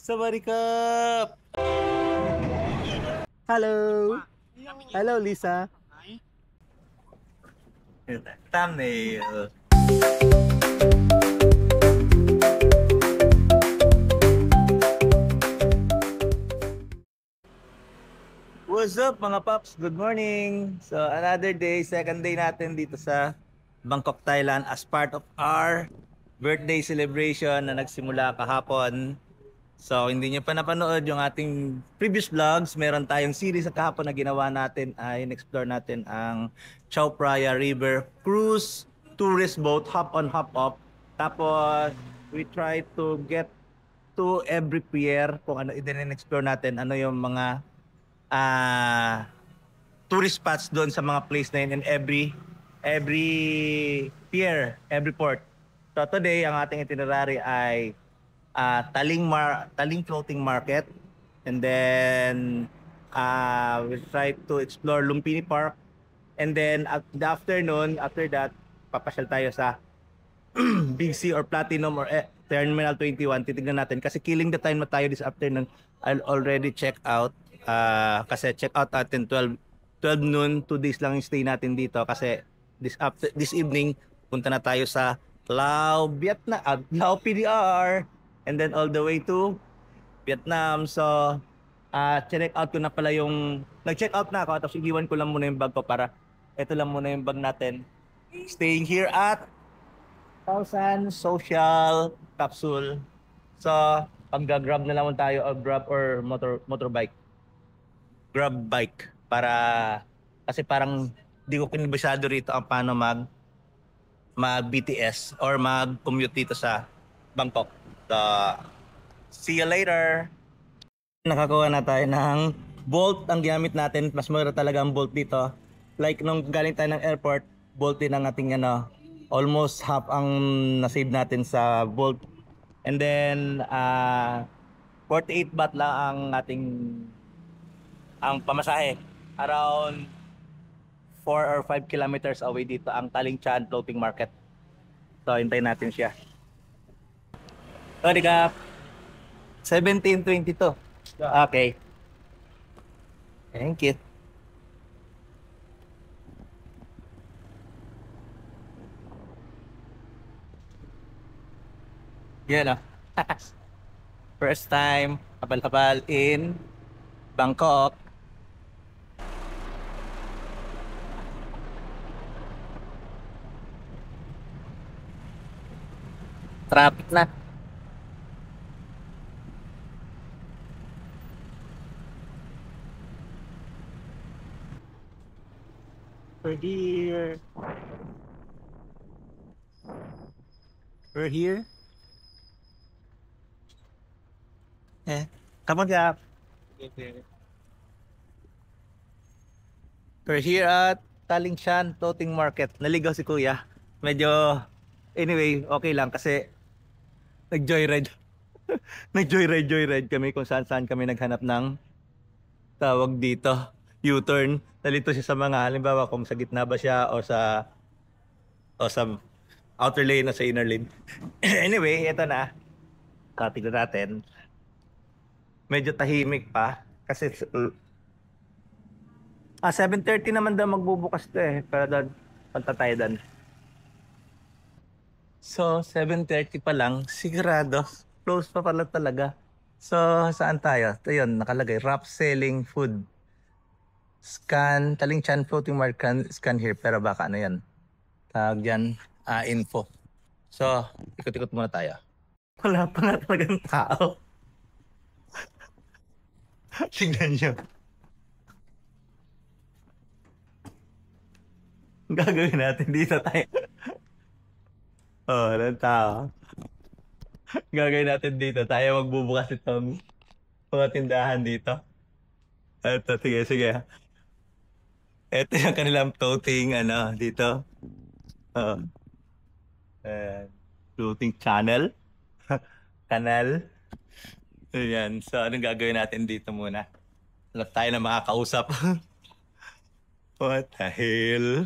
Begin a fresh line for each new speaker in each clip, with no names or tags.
Sawadee-krap! Hello! Hello, Lisa. Thumbnail. What's up mga paps? Good morning! So another day, second day natin dito sa Bangkok, Thailand as part of our birthday celebration na nagsimula kahapon. So hindi nyo pa napanood yung ating previous vlogs, meron tayong series sa kahapon na ginawa natin ay in-explore natin ang Chao Phraya River Cruise Tourist Boat, hop on hop off. Tapos we try to get to every pier kung ano i-explore natin, ano yung mga tourist spots doon sa mga place na yun, and every pier, every port. So today ang ating itinerary ay Taling Floating Market, and then we'll try to explore Lumpini Park, and then at the afternoon, after that papasyal tayo sa Big C or Platinum or Terminal 21. Titignan natin kasi killing the time na tayo this afternoon. I'll already check out kasi check out natin 12 noon. 2 days lang yung stay natin dito kasi this evening punta na tayo sa Lao Vietnam, Lao PDR, and then all the way to Vietnam. So check out ko na pala yung nag-check out na ako, tapos iwan ko lang muna yung bag ko para ito lang muna yung bag natin. Staying here at Thousand Social Capsule. So pag-grab na lang tayo o grab or motorbike. Grab bike para kasi parang di ko kinabisado rito ang paano mag BTS or mag-commute dito sa Bangkok. So see you later. Nakakuha na tayo ng Bolt ang gamit natin. Mas mura talaga ang Bolt dito. Like nung galing tayo ng airport, Bolt din ang ating almost half ang na-save natin sa Bolt. And then 48 baht lang ang ating pamasahe. Around 4 or 5 kilometers away dito ang Taling Chan Floating Market. So hintayin natin siya. Sorry ka. 1722. Okay. Thank you. Yan o. First time habal-habal in Bangkok. Traffic na. We're here. We're here. Come on, Jack. We're here at Taling Chan Floating Market. Naligaw si Kuya. Medyo, anyway, okay lang kasi nag-joyride. Nag-joyride kami kung saan kami naghanap ng tawag dito, U-turn. Nalito siya sa mga, halimbawa kung sa gitna ba siya o sa outer lane o sa inner lane. Anyway, ito na. Tignan natin. Medyo tahimik pa kasi 7:30 naman daw magbubukas to para doon punta tayo doon. So 7:30 pa lang, sigurado close pa pala talaga. So saan tayo? Ito yun, nakalagay wrap selling food. Scan Taling Chan Floating Market, scan here, pero baka ano yan, tawag dyan, info. So ikot-ikot muna tayo. Wala pa nga talagang tao. Tingnan nyo. Gagawin natin dito tayo. Walang tao. Gagawin natin dito tayo magbubukas itong mga tindahan dito. Ito, sige. Ito yung kanilang floating dito. Floating channel. Kanal. Ayan. So, anong gagawin natin dito muna? Hanap tayo na makakausap. What the hell?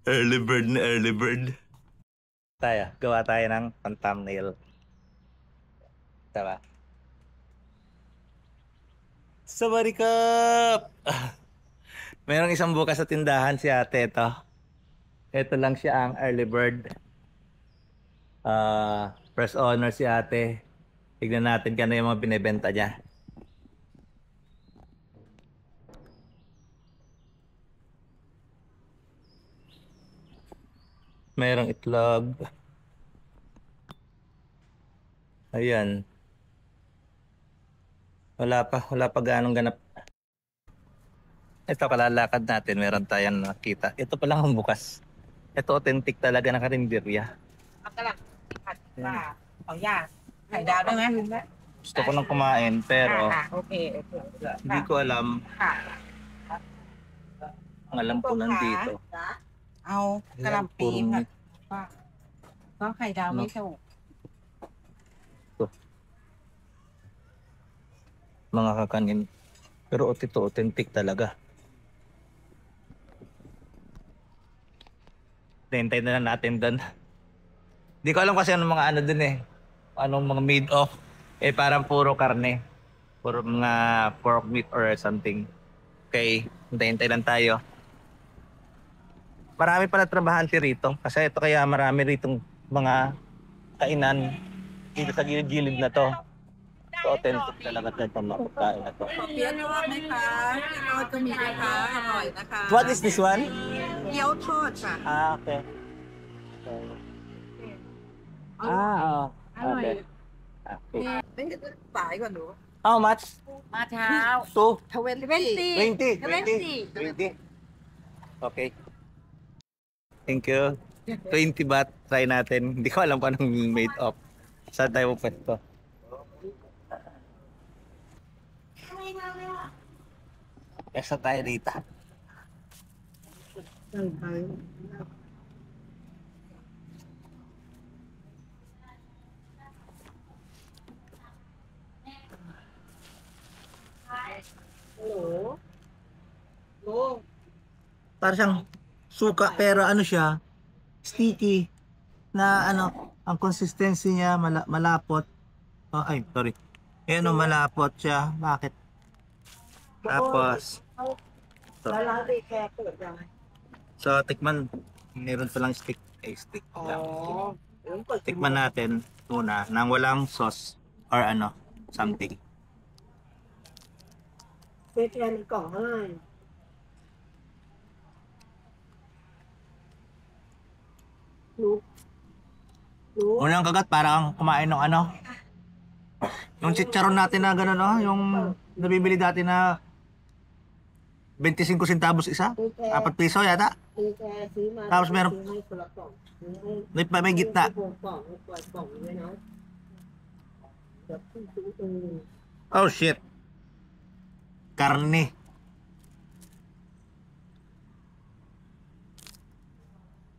Early bird na early bird. Gawa tayo ng thumbnail. Kita ba? Sabari Cup! Merong isang bukas sa tindahan si ate ito. Ito lang siya ang early bird. First honor si ate. Tignan natin kung ano yung mga binibenta niya. Merong itlog. Ayan. Wala pa ganong ganap. Ito palalakad natin, meron tayong nakita. Ito pa lang ang bukas. Ito authentic talaga na karinderya.
เอากระหล่ำผัดปลาเอาย่างไข่ดาวได้ไหม
Gusto ko nang kumain pero
โอเคโอเค
hindi ko alam.
ค่ะ
Ang alam ko nandito.
เอากระหล่ำปีผัดปลาก็ไข่ดาวไม่ถูก
Mga kakanin. Pero ito authentic talaga. Hintay na lang natin doon. Hindi ko alam kasi anong mga ano dun eh. Anong mga made of. Eh parang puro karne. Puro mga pork meat or something. Okay, hintay lang tayo. Marami pala trabahante rito. Kasi ito kaya marami ritong mga kainan dito sa gilid-gilid na to. So authentic talaga ito mga pagkain na to.
เปี๊ยะทอดไหมคะเปี๊ยะทอดก็มีนะคะอร่อยนะคะ
What is this one?
เกี๊ยวทอดค่ะ
Ah, okay. Ah, okay. Okay.
สายกว่าหนู
How much?
มาเช้า
Two?
20
20. Okay. Thank you. 20 baht. Try natin. Hindi ko alam kung anong made of. Saan tayo pwesto? Kesa tayo dito. Para siyang suka pero ano siya, sticky na ano, ang consistency niya malapot. Oh, ay, sorry. Eh ano, malapot siya. Bakit? Tapos so tikman, meron palang stick. Stick lang. Tikman natin muna nang walang sauce or ano, something.
เปี๊ยะในกล่องเท่าไหร่รู้
Unang kagat parang kumain ng ano, yung chicharon natin na gano'n, no? Yung nabibili dati na 25 centavos isa, 4 piso yata.
คือแกซื้อมา
Tapos meron
ซื้อให้คนละกล่องซื้อให้
may gitna.
กล่องปล่อยกล่องไว้นะเดี๋ยวพี่ซื้อเอง
Oh shit. Karne.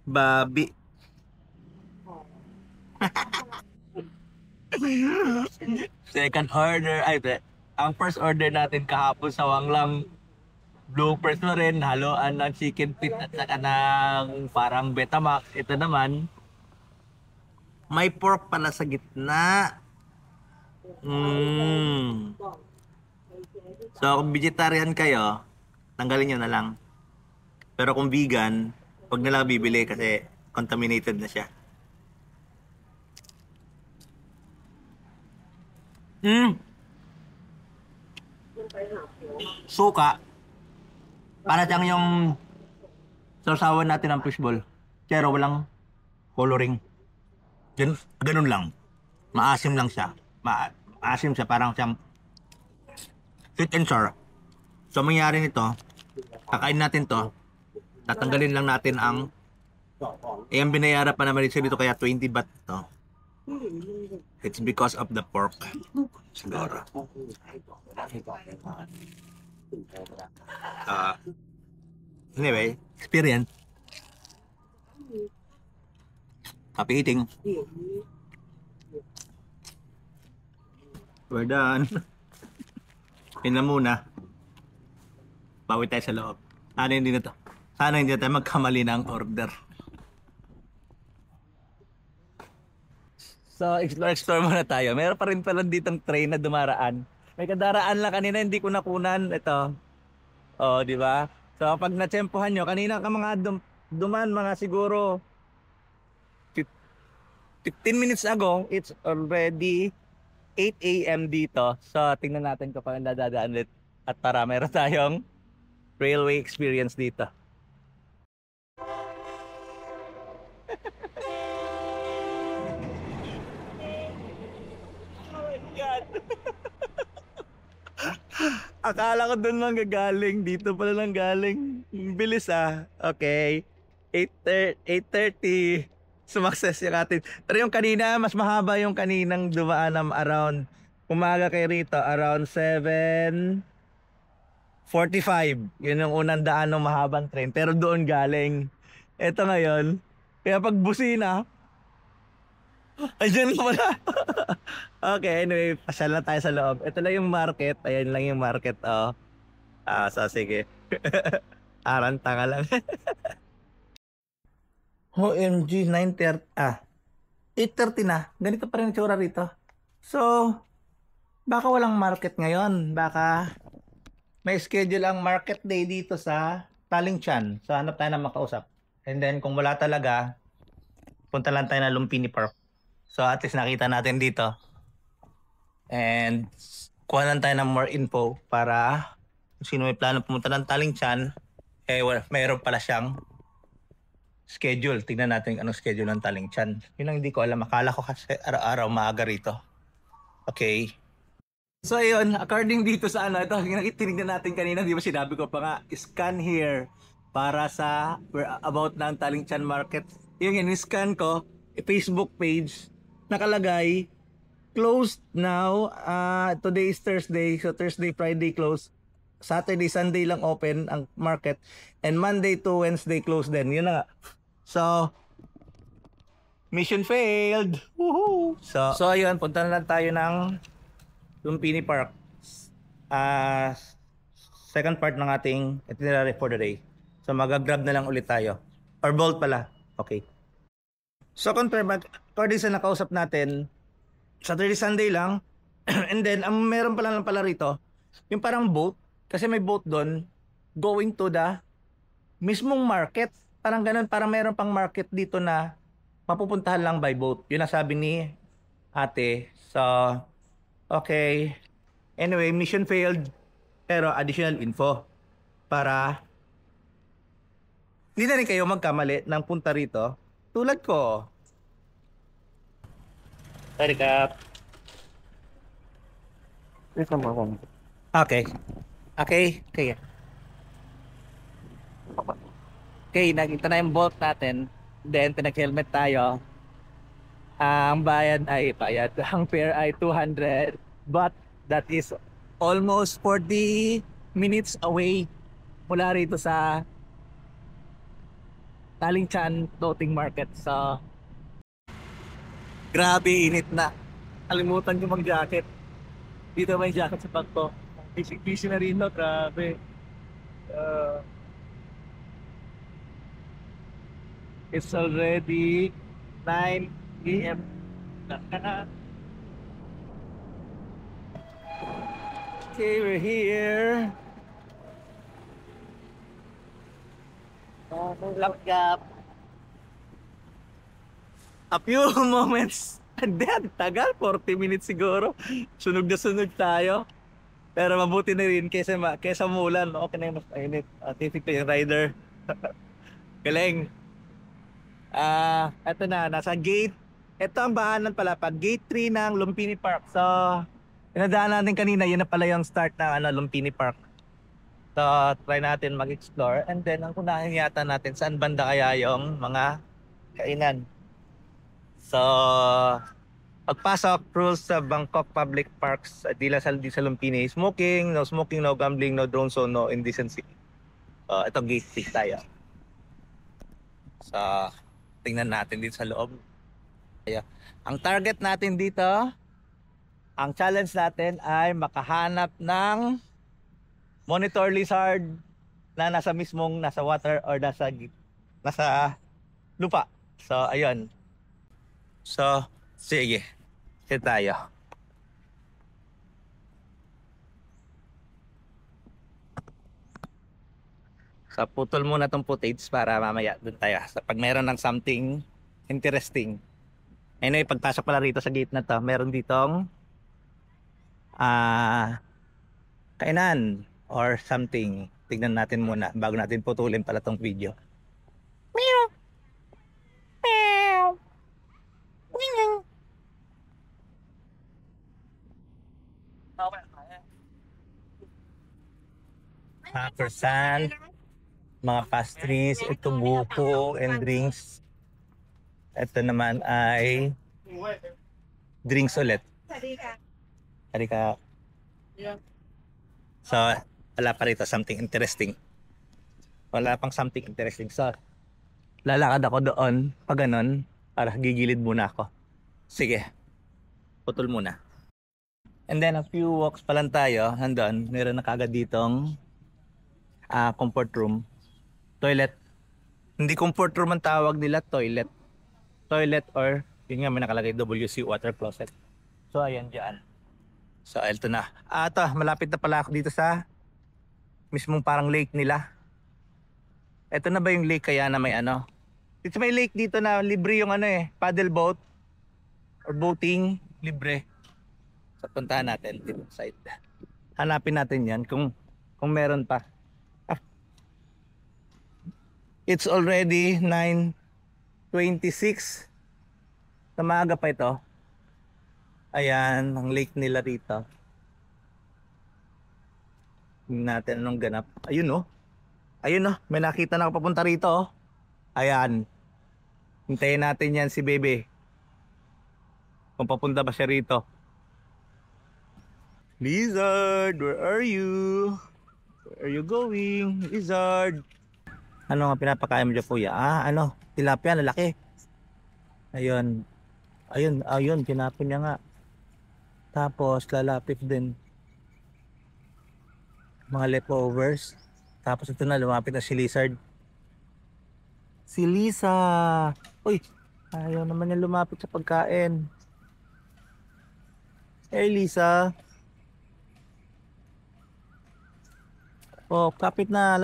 Babi. Second order. Ang first order natin kahapon sa Wanglang bloopers na rin. Haloan ng chicken feet at saka ng parang Betamax. Ito naman, may pork pala sa gitna. So kung vegetarian kayo, tanggalin nyo na lang. Pero kung vegan, huwag na lang bibili kasi contaminated na siya. Suka. Para siyang yung sausawan natin ng fishball. Pero walang coloring. Ganun lang. Maasim lang siya. Maasim siya, parang siyang sweet and sour. So mangyari nito, kakain natin to, tatanggalin lang natin ang ang binayaran pa naman dito kaya 20 baht to. It's because of the pork. Siguro. Anyway, experience. Happy eating. We're done. Yun na muna. Bawi tayo sa loob. Sana hindi na tayo magkamali ng order. So, explore muna tayo. Meron pa rin pala ditong train na dumaraan. May kadaraan lang kanina, hindi ko nakunan. Ito. Oh, di ba? So, pag natsempohan nyo, kanina ka mga duman, mga siguro 15 minutes ago, it's already 8 a.m. dito. So, tingnan natin kung paano dadaan ulit. At para meron tayong railway experience dito. Oh my God! Akala ko doon lang gagaling. Dito pala lang galing. Bilis ah. Okay. 8:30. Sumakses yung atin. Pero yung kanina, mas mahaba yung kaninang dumaan na around, umaga kay rito, around 7:45. Yun yung unang daan ng mahabang train. Pero doon galing. Ito ngayon, kaya pag busina, ayun pala. Okay, anyway, pasyal na tayo sa loob. Ito lang yung market. Ayan lang yung market, oh. So sige. Aranta ka lang. OMG, 9:30. 8:30 na. Ganito pa rin tsura rito. So, baka walang market ngayon. Baka may schedule ang market day dito sa Talingchan. So, hanap tayo na makausap. And then, kung wala talaga, punta lang tayo na Lumpini Park. So, at least nakita natin dito. And, kuha lang tayo ng more info para kung sino may plano pumunta ng Talingchan, mayroon pala siyang schedule. Tingnan natin anong schedule ng Talingchan. Yun ang hindi ko alam. Akala ko kasi araw-araw maaga rito. Okay. So ayun, according dito sa ito, tinignan natin kanina, di ba sinabi ko pa nga, scan here para sa about ng Talingchan Market. Yung in-scan ko, Facebook page, nakalagay, closed now. Today is Thursday, so Thursday, Friday closed. Saturday, Sunday lang open ang market. And Monday to Wednesday closed din. Yun na nga. So, mission failed. Woohoo! So ayun, punta na lang tayo ng Lumpini Park. Second part ng ating itinerary for the day. So mag-grab na lang ulit tayo. Or Bolt pala. Okay. So confirm, according sa nakausap natin, Saturday, Sunday lang. And then, meron pala rito, yung parang boat. Kasi may boat doon going to the mismong market. Parang ganun, parang meron pang market dito na mapupuntahan lang by boat. Yun ang sabi ni ate. So, okay. Anyway, mission failed. Pero additional info para hindi na rin kayo magkamali ng punta rito. Tulad ko. Sorry, Kap. Okay. Okay. Okay, nakita na yung bolt natin. Then, pinag-helmet tayo. Ang ang fare ay 200. But, that is almost 40 minutes away mula rito sa Talingchan Floating Market. So, grabe, init na. Kalimutan ko mag-jacket. Dito may jacket sa bag ko. Busy na rin, no? Grabe. It's already 9 a.m. Okay, we're here. Langkap. A few moments. And then, tagal. 40 minutes siguro. Sunog na sunog tayo. Pero mabuti na rin kaysa mulan. Okay na yung mas mainit. Titik ko yung rider. Galing. Ito na, nasa gate. Ito ang bahanan pala, pag gate 3 ng Lumpini Park. So, pinadaan natin kanina, yun na pala yung start ng Lumpini Park. So, try natin mag-explore. And then, ang kunahin yata natin, saan banda kaya yung mga kainan. So, pagpasok, rules sa Bangkok Public Parks, di sa Lumpini, smoking, no gambling, no drone zone, no indecency. Ito gate 6 tayo. So, tingnan natin dito sa loob. Ayan. Ang target natin dito, ang challenge natin ay makahanap ng monitor lizard na nasa water or nasa lupa. So, ayun. So, Sige, sit tayo. So, putol muna tong footage para mamaya dun tayo. So, pag meron ng something interesting. Anyway, pagpasok pala rito sa gate na to, meron ditong kainan or something. Tignan natin muna bago natin putulin pala tong video. Meow. Meow. Meow. Croissant, mga pastries, ito buko and drinks. Ito naman ay drinks ulit. Harika. So, wala pa rito something interesting. Wala pang something interesting. So, lalakad ako doon pag ganun para gigilid muna ako. Sige, putol muna. And then a few walks pa lang tayo, nandun, meron na kagad ditong comfort room. Toilet. Hindi comfort room ang tawag nila, toilet. Toilet or, yun nga may nakalagay WC water closet. So ayan dyan. So ito na. Ito, malapit na pala ako dito sa mismong parang lake nila. Ito na ba yung lake kaya na may ano? Dito may lake dito na libre yung paddle boat or boating, libre. So puntahan natin dito side. Hanapin natin yan kung meron pa. It's already 9:26. Na maaga pa ito. Ayan, ang lake nila rito. Tingnan natin anong ganap. Ayun oh. Ayun oh, may nakita na ako papunta rito oh. Ayan. Hintayin natin yan si Bebe. Kung papunta ba siya rito. Lizard, where are you? Where are you going, Lizard? Ano nga pinapakain mo dyan, kuya? Tilapia, lalaki. Ayun. Ayun, tinapon niya nga. Tapos, lalapit din. Mga leftovers. Tapos ito na, lumapit na si Lizard. Si Lisa! Uy! Ayaw naman niya lumapit sa pagkain. Hey, Lisa! Oh, lapit na.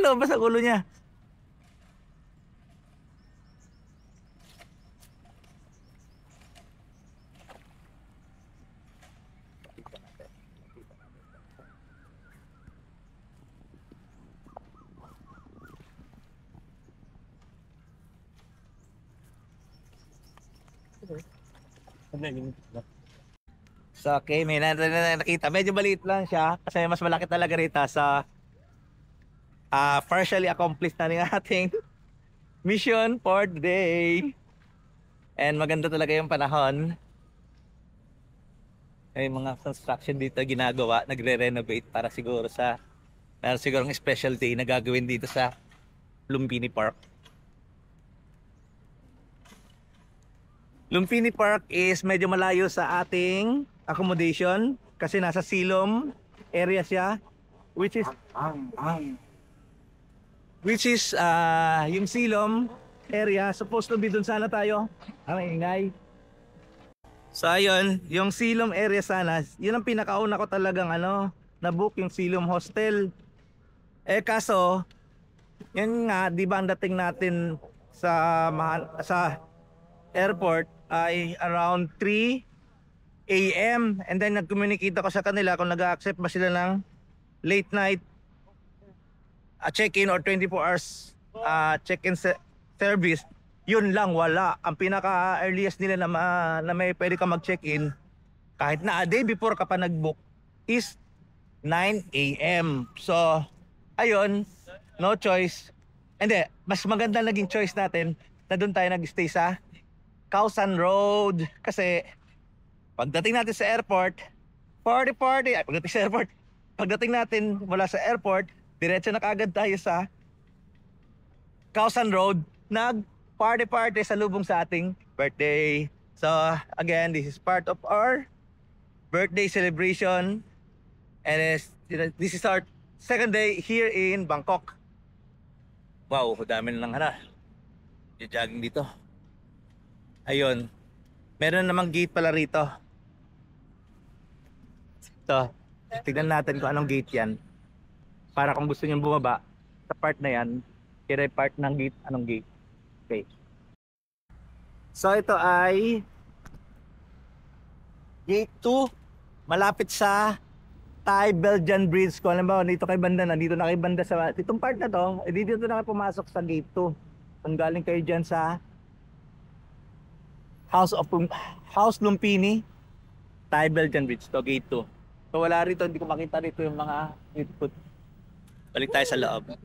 Lumabas ang ulo niya. So okay, may nakita. Medyo maliit lang siya kasi mas malaki talaga rito sa partially accomplished na rin ating mission for the day. And maganda talaga yung panahon. May mga construction dito ginagawa, nagre-renovate para siguro sa sigurong special day na gagawin dito sa Lumpini Park. Lumpini Park is medyo malayo sa ating accommodation kasi nasa Silom area siya, which is yung Silom area, supposed to be dun sana tayo. Ingay. So ayun, yung Silom area sana, yun ang pinakauna ko talagang na-book yung Silom Hostel. Kaso yun nga, di ba ang dating natin sa airport ay around 3 AM, and then nag-communicate ako sa kanila kung nag-accept ba sila ng late night check-in or 24 hours check-in service. Yun lang, wala. Ang pinaka-earliest nila na may pwede ka mag-check-in kahit na a day before ka pa nag-book is 9 AM. So ayun, no choice. Hindi, mas maganda naging choice natin na doon tayo nag-stay sa Causan Road kasi pagdating natin sa airport, pagdating natin mula sa airport, diretso na kaagad tayo sa Causan Road, nag-party sa lubong sa ating birthday. So again, this is part of our birthday celebration, and this is our second day here in Bangkok. Wow, dami na lang jogging dito. Ayun. Meron namang gate pala rito. Ito. Tignan natin kung anong gate yan. Para kung gusto nyo bumaba sa part na yan, kaya part ng gate, anong gate. Okay. So ito ay gate 2. Malapit sa Thai Belgian Bridge. Kung alam ba, dito kay banda na, dito na kay banda sa itong part na to, dito na kayo pumasok sa gate 2. Kung galing kayo dyan sa House Lumpini, Thai Belgian Bridge to, gate 2. So wala rito, hindi ko makita rito yung mga input. Balik tayo sa loob.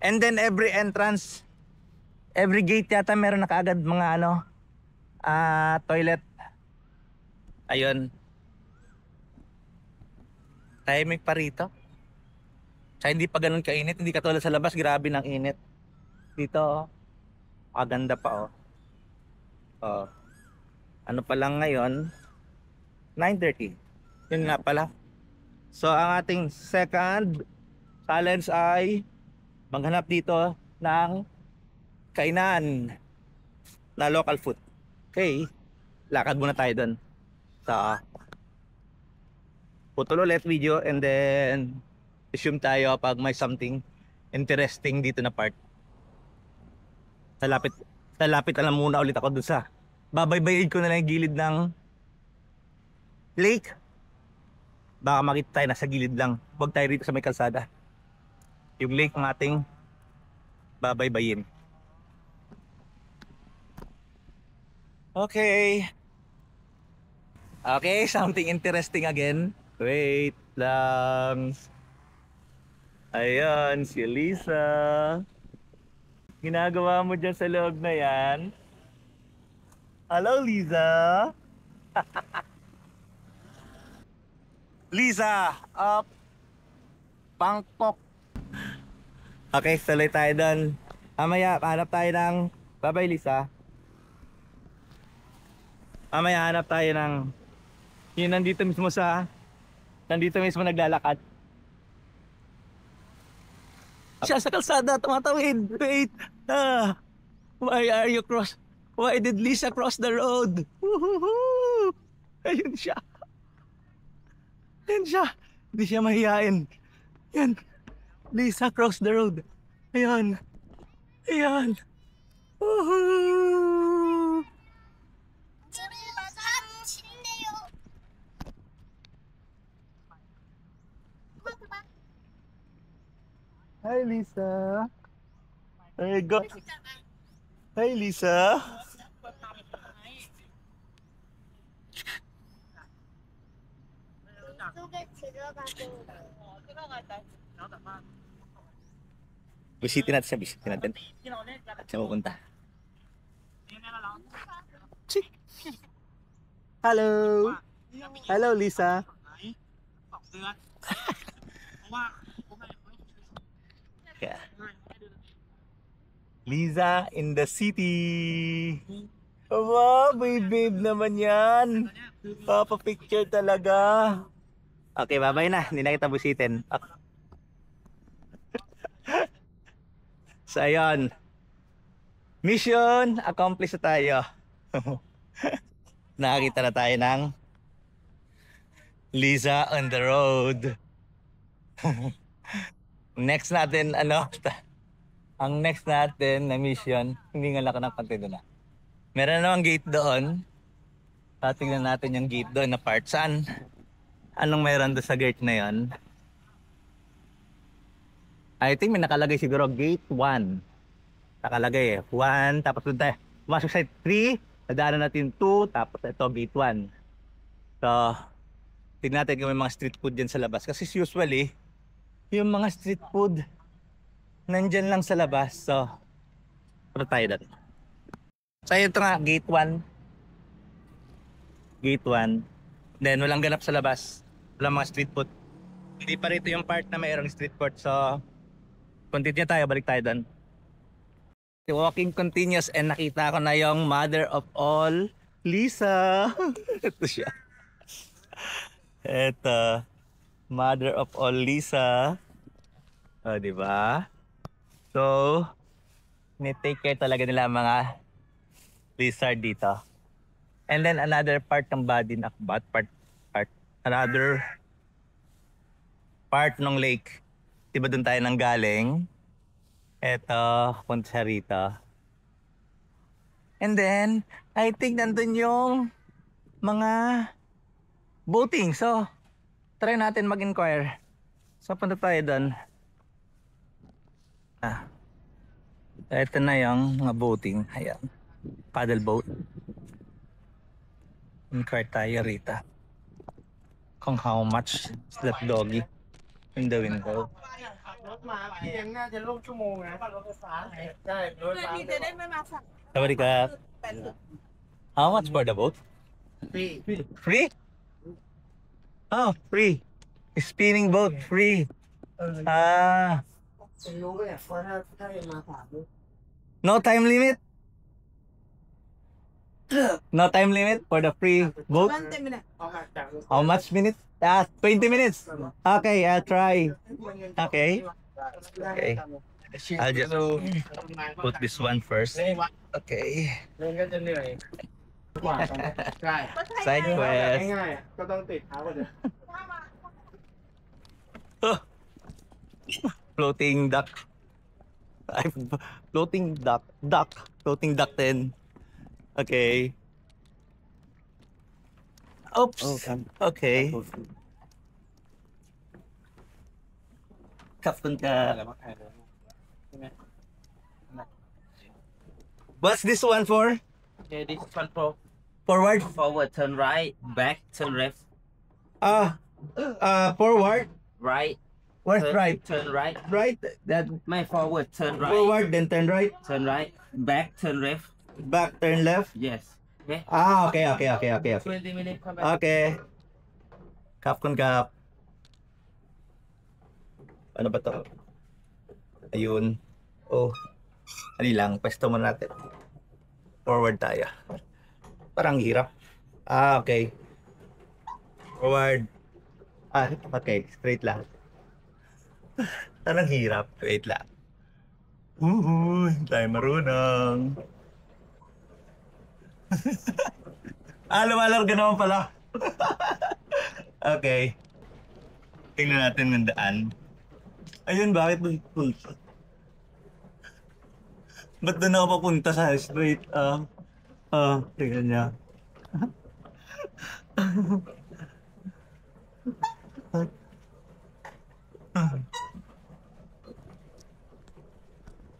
And then every entrance, every gate yata meron na kaagad mga toilet. Ayun. Tahimik pa rito. Tsaka hindi pa ganun kainit, hindi katulad sa labas, grabe ng init. Dito, maganda pa oh. Ano pa lang ngayon? 9:30. Yun nga pala. So ang ating second challenge ay maghanap dito ng kainan na local food. Okay, lakad muna tayo doon. So putol ulit video and then resume tayo pag may something interesting dito na part. Salapit alam muna ulit ako dun sa babaybayin ko na lang yung gilid ng lake. Baka makita tayo nasa gilid lang. Huwag tayo rito sa may kalsada. Yung lake ng ating babaybayin. Okay. Okay, something interesting again. Wait lang. Ayan, si Lisa. Ginagawa mo dyan sa loob na yan? Hello, Lisa. Lisa, up. Bangkok. Okay, tuloy tayo doon. Mamaya, hanap tayo ng... Bye-bye, Lisa. Mamaya, hanap tayo ng... Yung nandito mismo naglalakad. Siya sa kalsada, tumatawid. Wait. Why did Lisa cross the road? Woohoo! Ayun siya. Ayun siya. Hindi siya mahihain. Yan. Lisa cross the road. Ayun. Ayun. Woohoo! Hi, Lisa. Hey, go. Hi, Lisa. Bisitin natin siya, bisitin natin. At siya pupunta. Hello. Hello, Lisa. Yeah. Lisa in the city. Wow, babe naman yan. Papa-picture talaga. Okay, bye-bye na. Hindi na kita busitin. So, ayun. Mission accomplished na tayo. Nakakita na tayo ng Lisa on the road. Next natin, ang next natin na mission, hindi nga laki ng konti doon na. Meron namang gate doon. Tingnan natin yung gate doon na part. Saan? Anong meron doon sa gate na yon? I think may nakalagay siguro gate 1. Nakalagay 1, tapos doon tayo. Pumasok sa 3, nadaanan natin 2, tapos ito gate 1. So, tignan natin kung may mga street food dyan sa labas. Kasi usually, yung mga street food, nandyan lang sa labas. So, para tayo doon. So, ito nga, gate 1. Gate 1. Then, walang ganap sa labas. Walang mga street food. Hindi pa rito yung part na mayroong street food. So, continue tayo. Balik tayo doon. Walking continues and nakita ko na yung mother of all, Lisa. Ito siya. Ito. Mother of all, Lisa. O, diba? So, Ni-take care talaga nila ang mga lizard dito. And then another part ng body na another part ng lake. Diba doon tayo nang galing? Eto, punta siya rito. And then, I think nandun yung mga boating. So, try natin mag-inquire. So, punta tayo doon. Ito na yung mga boating. Ayan. Paddle boat. Inquire tayo rito. Kung how much is that doggy in the window.
รถมาพี่ยังน่าจะร่วมชั่วโมงนะรถไฟฟ้าใช่รถไฟฟ้า
มีจะได้ไม่มาสั่ง
Sawadee ka. How much for the boat?
พี่
Free? Oh, free. Spinning boat, free.
จะรู้ไหมว่าถ้ายังมาผ่านด้วย
No time limit? No time limit for the free boat?
20 minutes.
เอามาจากรถ
How much minutes? 20 minutes. Okay, I'll try. Okay. Okay. I'll just put this one first. Okay.
เล่นก็จะเหนื่อยกว่าใช่
Side quest.
ง่ายๆอ่ะก็ต้องติดเท้ากันเลย
Floating duck. Floating duck. Floating duck 10. Okay. Oops. Okay. Kapun ka. What's this one for?
Okay, this is one for
Forward?
forward, turn right, back, turn left,
Forward.
right,
Where's
turn,
right?
turn right,
Right. That
my forward, turn right,
forward, then turn right.
turn right, back, turn left.
Back, turn left.
Yes. Okay.
Okay.
20 minutes, come back.
Okay. Kapkon kap. Ano ba to? Ayun. Oh. Ano lang, pwesto mo natin. Forward tayo. Parang hirap. Okay. Forward. Okay. Straight lang. Parang hirap. Wait lang. Hindi tayo marunong. Lumalarga naman pala. Okay. Tingnan natin ng daan. Ayun, bakit doon punta? Ba't doon ako papunta sa straight? Tingnan niya.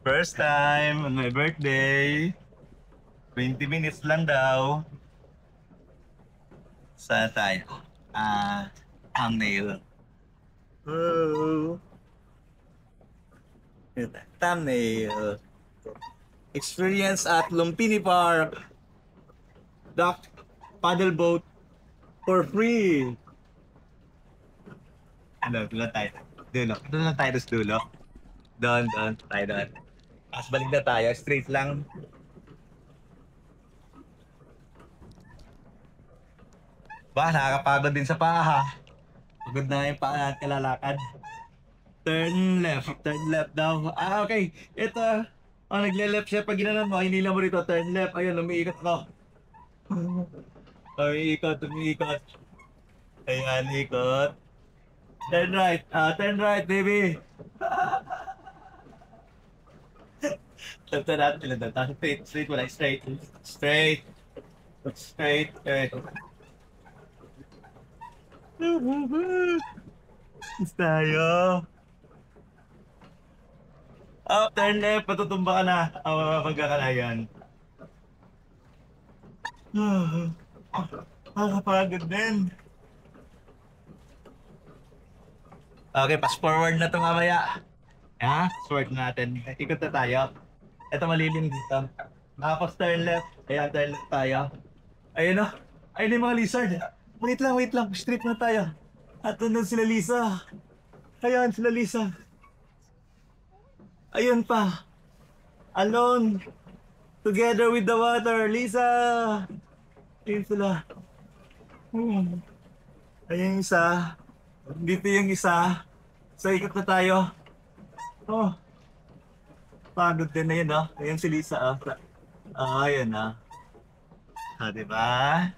First time on my birthday. 20 minutes lang daw. Saan tayo? Thumbnail. Oh. Thumbnail. Experience at Lumpini Park. Duck paddle boat for free. Doon tayo. Doon lang tayo sa dulo. Doon. Tayo doon. Tapos balik na tayo. Straight lang. Nakakapagod din sa paa ha. Pagod na yung paa at kalalakad. Turn left daw. Okay. Ito. Nagle-left siya. Pag ginanon mo, hinila mo rito. Turn left. Ayun, umiikot ko. Umiikot. Ayan, ikot. Turn right, baby. Left na natin. Straight. Wala, straight. Straight. Tayo. Turn left, patutumba ka na. Pagkakalayan. Nakapagod din. Okay, pass forward na ito mamaya. Forward natin. Ikot na tayo. Ito malilim dito. Tapos turn left. Ayan, turn left tayo. Ayun o. Ayun yung mga lizard. Wait lang. Straight na tayo. At nandun sila Lisa. Ayan, sila Lisa. Ayun pa. Alone. Together with the water. Lisa. Ayun sila. Ayun yung isa. Dito yung isa. So, ikot na tayo. Pagod din na yun, no? Ayan si Lisa, ah. Ayan na. Diba?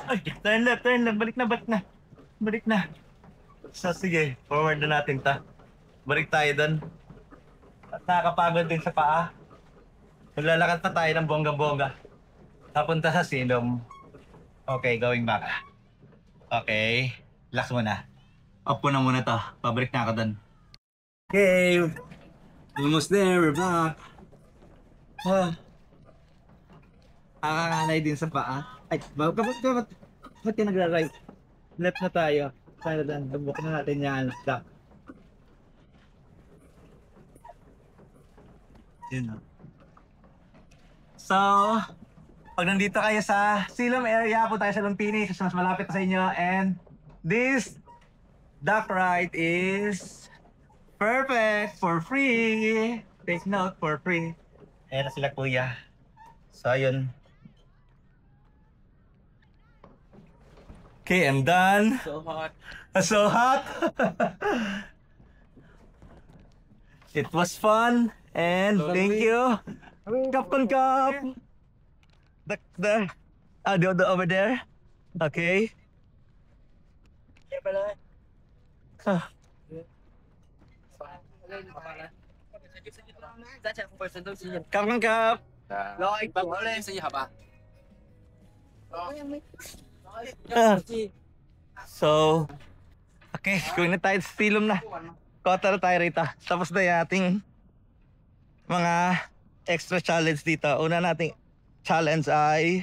Ay, turn left, turn left. Balik na, balik na. Balik na. So, sige. Forward na natin ta. Balik tayo doon. At nakakapagod din sa paa. Maglalakad pa tayo ng bongga-bongga. Papunta sa silom. Okay, going back. Okay. Relax muna. Up ko na muna to. Pabalik na ako doon. Okay. Almost there. We're back. Nakakanay din sa paa. Ay, ba't ka nagra-right? Left na tayo. Para doon. Bubuk na natin yan. Stop. Yun, no? So, pag nandito kayo sa Silom area, po tayo sa Lumpini, mas malapit na sa inyo. And this duck ride is perfect for free. Take note, for free. Ayan na sila kuya. So, ayun. Okay, I'm done.
So hot.
So hot. It was fun. And thank you. Cup on cup. The over there. Okay. Ah. Cup on cup. So, okay, going na tayo sa silom na. Kota na tayo rito. Tapos na yung ating mga extra challenge dito. Una nating challenge ay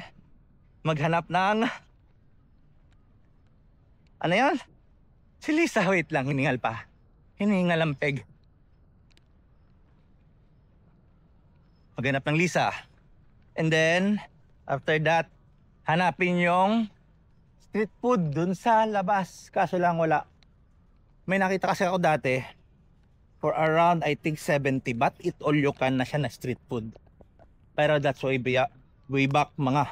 maghanap ng ano yan? Si Lisa, wait lang, hiningal pa. Hiningal ang peg. Maghanap ng Lisa. And then, after that, hanapin yung street food dun sa labas. Kaso lang wala. May nakita kasi ako dati for around I think 70 but it all you can na siya na street food. Pero that's way back mga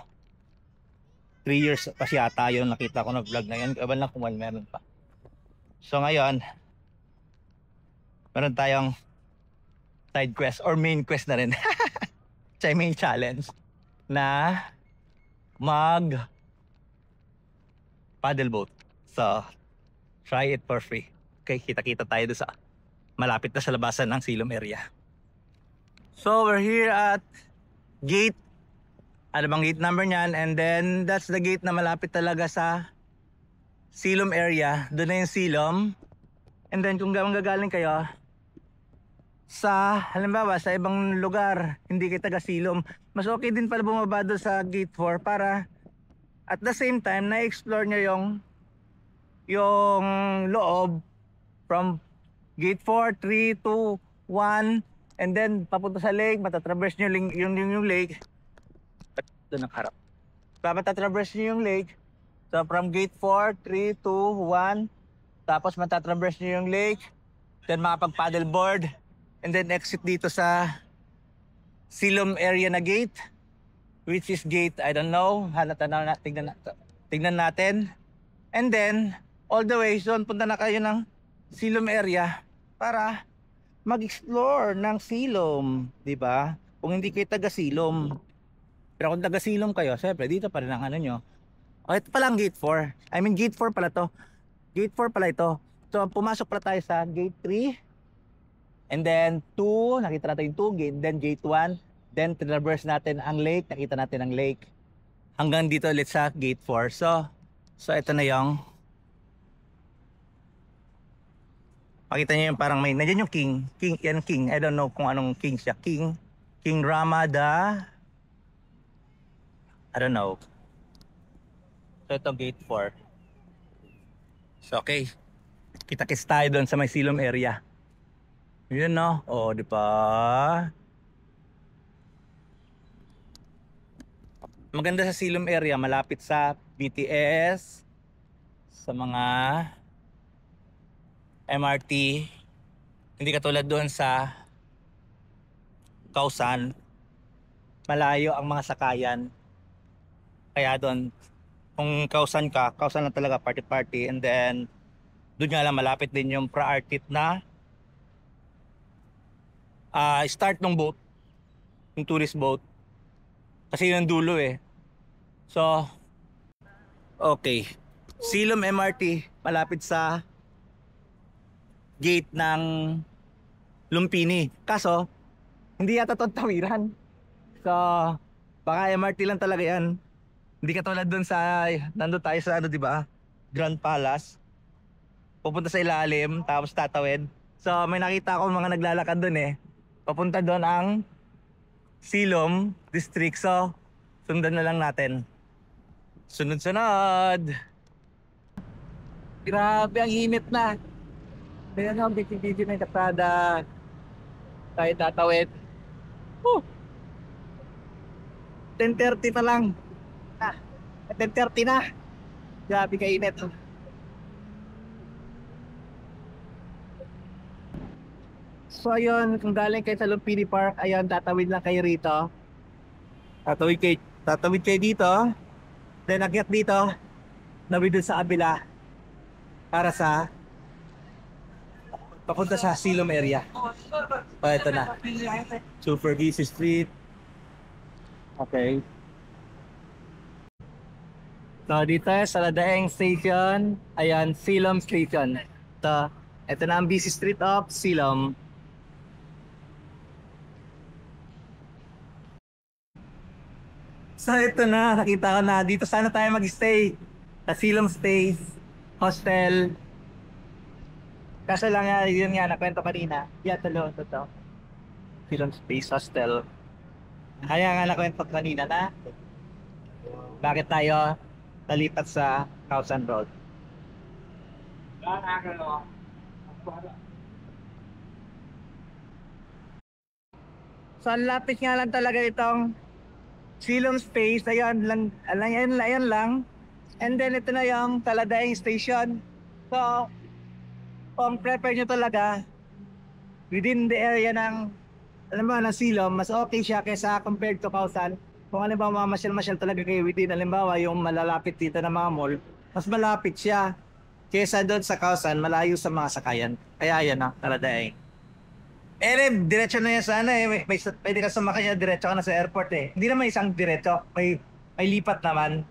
3 years kasi ata yun nakita ko na vlog na yun. Ewan lang kung meron pa. So ngayon, meron tayong side quest or main quest na rin. Sa main challenge na mag paddle boat. So, try it for free. Okay, kita-kita tayo doon sa malapit na sa labasan ng Silom area. So, we're here at gate. Ano bang gate number niyan? And then, that's the gate na malapit talaga sa Silom area. Doon na yung Silom. And then, kung gagaling kayo sa, halimbawa, sa ibang lugar, hindi kayo taga Silom, mas okay din pala bumaba doon sa gate 4 para at the same time, na-explore nyo yung loob from gate 4, 3, 2, 1, and then papunta sa lake, matatraverse nyo yung lake. Doon ang harap. Matatraverse nyo yung lake. So from gate 4, 3, 2, 1, tapos matatraverse nyo yung lake, then makapag-paddleboard, and then exit dito sa Silom area na gate. Which is gate, I don't know. Tignan natin. And then, all the way, so punta na kayo ng Silom area para mag-explore ng Silom. Diba? Kung hindi kayo taga Silom. Pero kung taga Silom kayo, syempre, dito pa rin ang ano nyo. O, ito pala ang gate 4. I mean, gate 4 pala to. Gate 4 pala ito. So, pumasok pala tayo sa gate 3. And then, 2. Nakita natin yung 2 gate. Then, gate 1. Then, traverse natin ang lake. Nakita natin ang lake. Hanggang dito ulit sa gate 4. So ito na yung makita niyo yung parang may, nandiyan yung king. Yan king. I don't know kung anong king siya. King Ramada. I don't know. So ito gate 4. So okay. Kita-kits tayo doon sa may Silom area. Yun no. Oh, di ba? Maganda sa Silom area, malapit sa BTS, sa mga MRT. Hindi katulad doon sa Kausan. Malayo ang mga sakayan. Kaya doon, kung Kausan ka, Kausan lang talaga, party-party. And then, Doon nga lang malapit din yung Praartit na start ng boat, yung tourist boat. Kasi yun ang dulo eh. So, okay. Silom MRT, malapit sa gate ng Lumpini. Kaso, hindi yata itong tawiran. So, baka MRT lang talaga yan. Hindi katulad dun sa, nandun tayo sa ano, di ba? Grand Palace. Pupunta sa ilalim, tapos tatawid. So, may nakita ako mga naglalakad dun eh. Papunta doon ang Silom District. So, sundan na lang natin. Sunod-sunod! Grabe, ang init na. Kaya nga, biti-biti na yung katada. Tayo tatawid. 10:30 pa lang. 10:30 na. Grabe kainit. So ayun, kung galing kayo sa Lumpini Park, ayun, tatawid lang kayo rito. Tatawid kayo dito. Then akyat dito. Nawid dun sa kabila. Para sa papunta sa Silom area. Ito na. Super busy street. Okay. So dito sa Ladaeng Station, ayan, Silom Station. Ito na ang busy street of Silom. So ito na, nakita ko na dito sana tayo mag-stay. Sa Silom Stays Hostel. Kaso lang nga, yun nga, nakwento kanina. Yeah, to. Silom Space Hostel. Kaya nga nakwento kanina na bakit tayo nalipat sa Causan Road. So ang lapit nga lang talaga itong Silom Space. Ayan lang. And then ito na yung Taladaeng Station. So kung prepare nyo talaga within the area ng ng Silom, mas okay siya kaysa compared to Causan. Kung halimbawa mamasyal-masyal talaga kayo within, halimbawa yung malalapit dito na mga mall, mas malapit siya kaysa doon sa Causan, malayo sa mga sakayan. Kaya yan na, Taladaeng. Diretso na yan sana eh. Pwede ka sumakay niya, diretso ka na sa airport eh. Hindi naman isang diretso, may lipat naman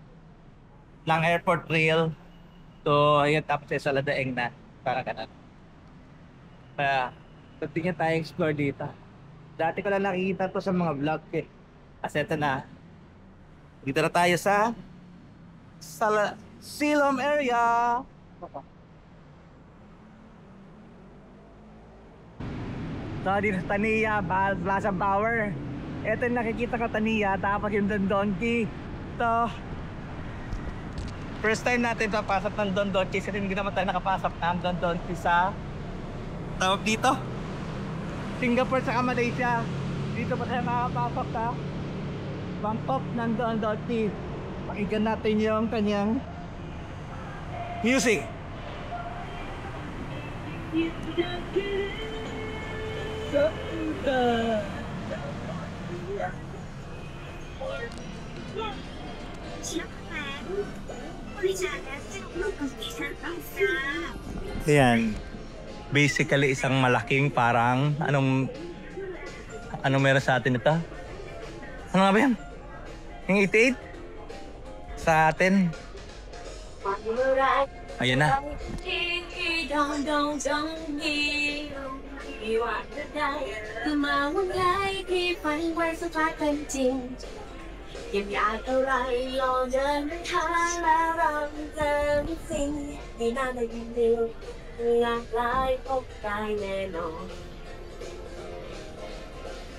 ng airport rail. So, ayun, tapos sa Ladaeng na. Para ganun. Kaya, tingnan tayo explore dito. Dati ko lang nakikita to sa mga vlog eh. Kasi ito na. Dito na tayo sa Silom area. So, dito sa Tania, Plaza Power. Ito yung nakikita ko Tania, tapos yung Don Donki. So, first time natin papasok ng Don Donki kasi hindi naman tayo nakapasok ng Don Donki sa tawag dito Singapore sa Malaysia. Dito pa tayo makapasok sa Bangkok ng Don Donki. Pakinggan natin yung kanyang music. Ayan. Basically isang malaking parang anong meron sa atin ito? Ano nga ba yan? Yung 88? Sa atin. Ayan na.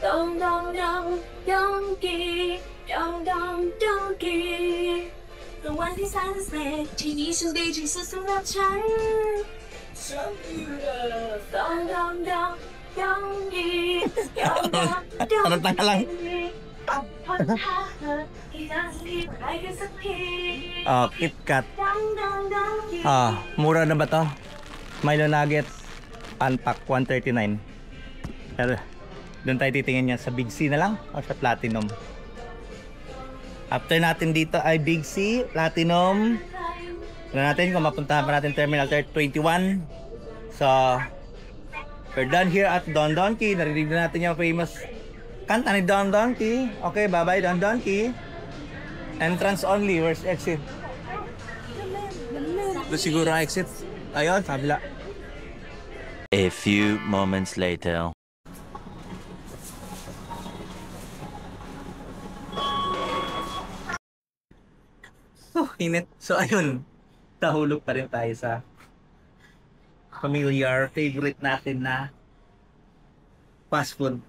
Dong dong dong donkey, dong dong donkey. The one who sounds bad, 听一声悲剧是从老柴。Dong dong dong donkey, dong dong
Taranta ka lang. KitKat. Mura na ba to? Milo Nuggets, Panpak 139. Pero doon tayo titingin niya sa Big C na lang o sa Platinum. After natin dito ay Big C, Platinum, natin kung mapuntahan pa natin Terminal 21. So, we're done here at Don Donkey. Narinig na natin yung famous kanta ni Don Donkey. Okay, bye-bye Don Donkey. Entrance only. Where's exit? Ito siguro ang exit. Ayun, kabila.
A few moments later.
Init. So, ayun. Nahulog pa rin tayo sa familiar favorite natin na fast food,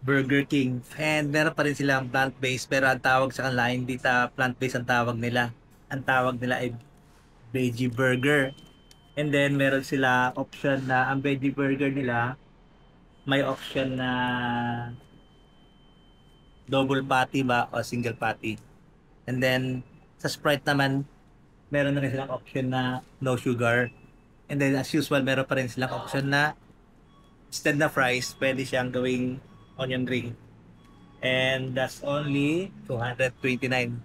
Burger King. And meron pa rin silang plant-based, pero ang tawag sa kanila hindi plant-based ang tawag nila. Ang tawag nila ay veggie burger. And then meron sila option na ang veggie burger nila may option na double patty ba o single patty. And then sa Sprite naman meron na rin silang option na no sugar. And then as usual, meron pa rin silang option na instead na fries, pwede siyang gawing onion ring. And that's only 229.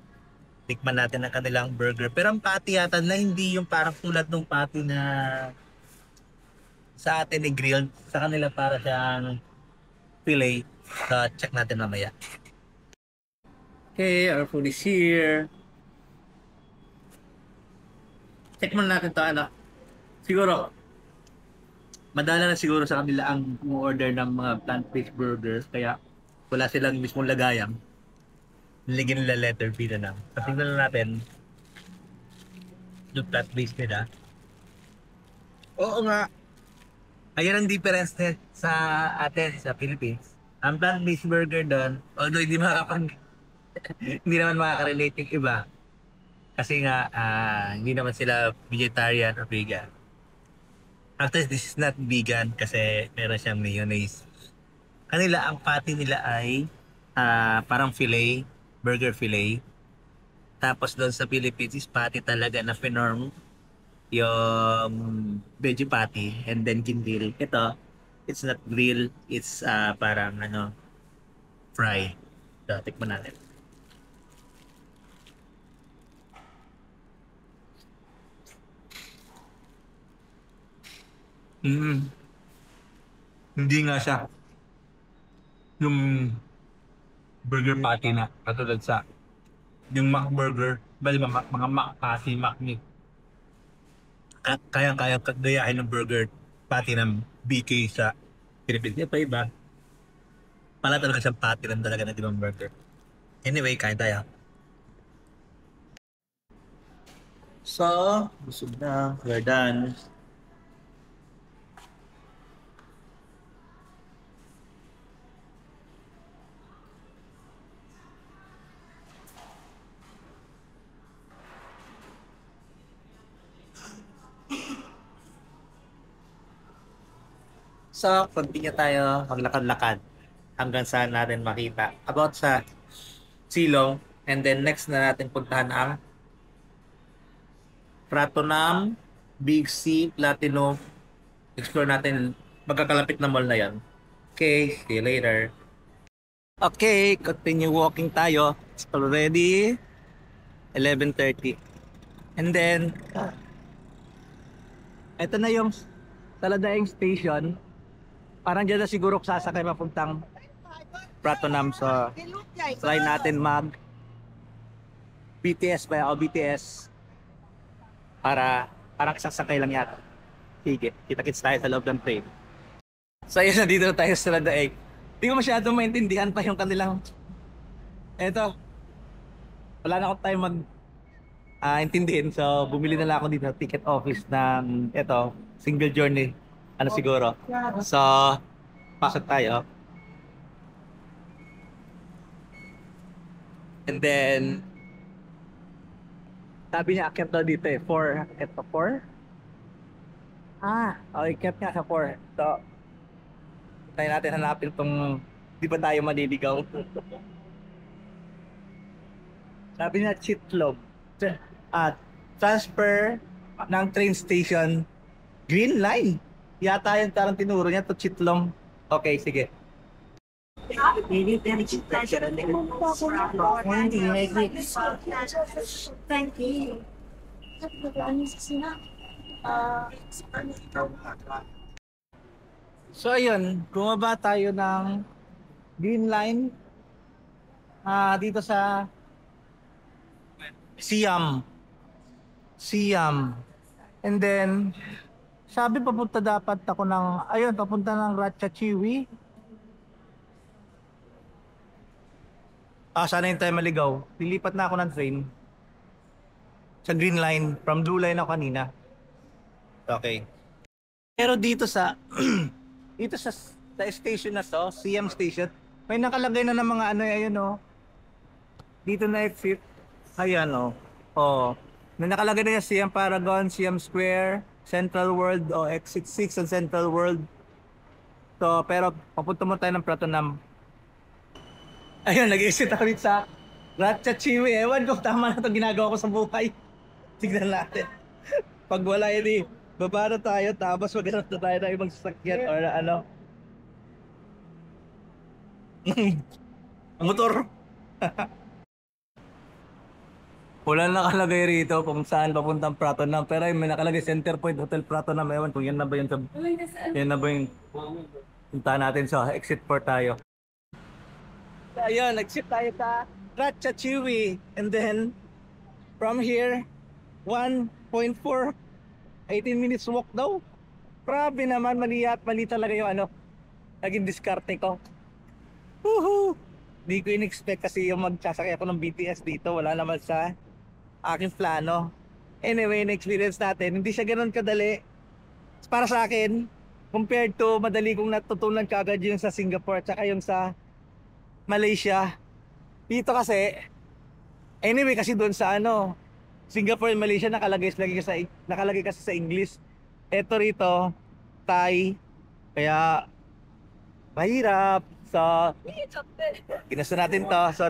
Tikman natin ang kanilang burger. Pero ang patty yata na hindi yung parang tulad ng patty na sa atin ni grilled. Sa kanila para siyang fillet. So check natin mamaya. Okay, our food is here. Check muna natin ito, ano. Siguro, madala na siguro sa kanila ang order ng mga plant-based burgers. Kaya wala silang mismong lagayan. Niligyan nila letter B na lang. Tingnan na natin yung plant-based nila. Oo nga. Ayan ang difference sa atin, sa Philippines. Ang plant-based burger doon, although hindi hindi naman makaka-relate yung iba. Kasi nga, hindi naman sila vegetarian or vegan. After this is not vegan kasi meron siyang mayonnaise. Kanila, ang patty nila ay parang fillet, burger fillet. Tapos doon sa Philippines is patty talaga na finorm yung veggie patty and then gingril. Ito, it's not grill, it's parang fry. So, tikman natin. Hindi nga siya yung burger patty na katulad sa yung Mac burger, bali ba mga Mac patty, Mac meat. Kaya kagayahin ng burger patty ng BK sa Philippines. Iba iba. Pala talaga siyang patty lang talaga ng ibang burger. Anyway, kain tayo. So, busog na. We're done. So, continue tayo maglakad-lakad hanggang saan natin makita about sa Silong. And then next na natin puntahan ang Pratunam, Big C, Platinum. Explore natin magkakalapit na mall na yan. Okay, see you later. Okay, continue walking tayo. It's already 11:30. And then, ito na yung Taladaing Station. Parang dyan na siguro sasakay mapuntang Pratunam. So, try natin mag BTS ba o BTS para parang sasakay lang yata. Sige, kita-kits tayo sa loob ng train. So, ayun na, dito na tayo sa Taladaing. Hindi ko masyadong maintindihan pa yung kanilang eto. Wala na akong time mag intindihin. So, bumili na lang ako dito sa ticket office ng eto, single journey. Ano siguro. So, pasok tayo. And then, sabi niya, akyat daw dito eh. 4. Akyat pa 4? Okay, akyat nga sa 4. So, tayo natin hanapin itong di ba tayo maliligaw. Sabi niya, Chitlog. Transfer ng train station, Green Line. Yata yung tarang tinuro niya to Chitlong. Okay, sige.
Thank you.
So ayun, bumaba tayo ng Green Line dito sa Siam. And then sabi papunta dapat ako ng papunta ng Ratchachiwi. Sana yung tayo maligaw. Lilipat na ako ng train sa Green Line. From Blue Line ako kanina. Okay. Pero dito sa dito sa station na to, Siam Station, may nakalagay na ng mga ayun dito na exit. Ayan may nakalagay na yung Siam Paragon, Siam Square, Central World exit 6 ang Central World. So, pero papunta mo tayo ng Pratunam. Ayun, nag-exit ako dito sa Ratchachiwi. Ewan ko, tama na itong ginagawa ko sa buhay. Tignan natin. Pag wala baba na tayo, tapos maghanap na tayo ng ibang sasakyan or motor. Wala nakalagay rito kung saan papuntang Pratunam. Pero may nakalagay Center Point Hotel Pratunam. Ewan kung yan na ba yung punta natin sa exit 4 tayo. Ayun, nag-shift tayo sa Ratchachiwi. And then, from here, 1.4, 18 minutes walk daw. Grabe naman, mali talaga yung naging diskarte ko. Woohoo! Di ko in-expect kasi yung magsasakay ako ng BTS dito. Wala naman sa aking plano. Anyway, na-experience natin. Hindi siya ganun kadali. Para sa akin, compared to madali kong natutunan kaagad yung sa Singapore at saka yung sa Malaysia. Dito kasi, anyway kasi doon sa Singapore and Malaysia nakalagay kasi sa English. Eto rito, Thai. Kaya mahirap. So, kinasa natin to. So,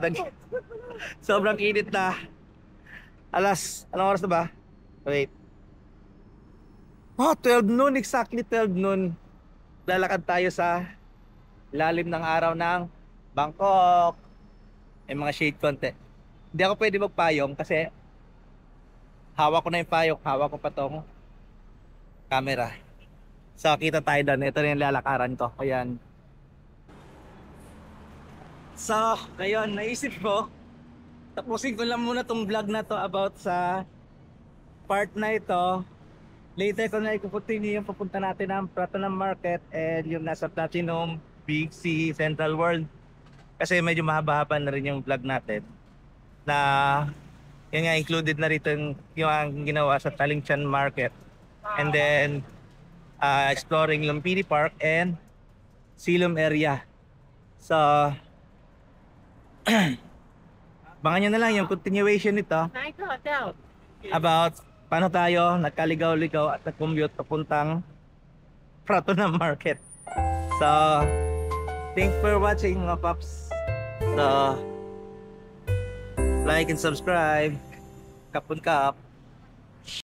sobrang init na. Anong oras na ba? Wait. 12 noon, exactly 12 noon. Lalakad tayo sa lalim ng araw ng Bangkok. May mga shade konti. Hindi ako pwede magpayong kasi hawak ko na yung payong. Hawak ko pa tong camera. So kita tayo doon. Ito na yung lalakaran ko. Ayan. So ngayon naisip ko tapusin ko lang muna tong vlog na to about sa part na ito. Later ko na i-continue yung papunta natin ng Pratunam Market and yung nasa Platinum, Big C, Central World. Kasi medyo mahaba-haba na rin yung vlog natin na yun nga included na rito yung ginawa sa Talingchan Market and then exploring Lumpini Park and Silom area. So abangan nyo na lang yung continuation nito about paano tayo nagkaligaw-ligaw at nag-commute papuntang Pratunam Market. So thanks for watching mga paps. So like and subscribe. Kapun kap.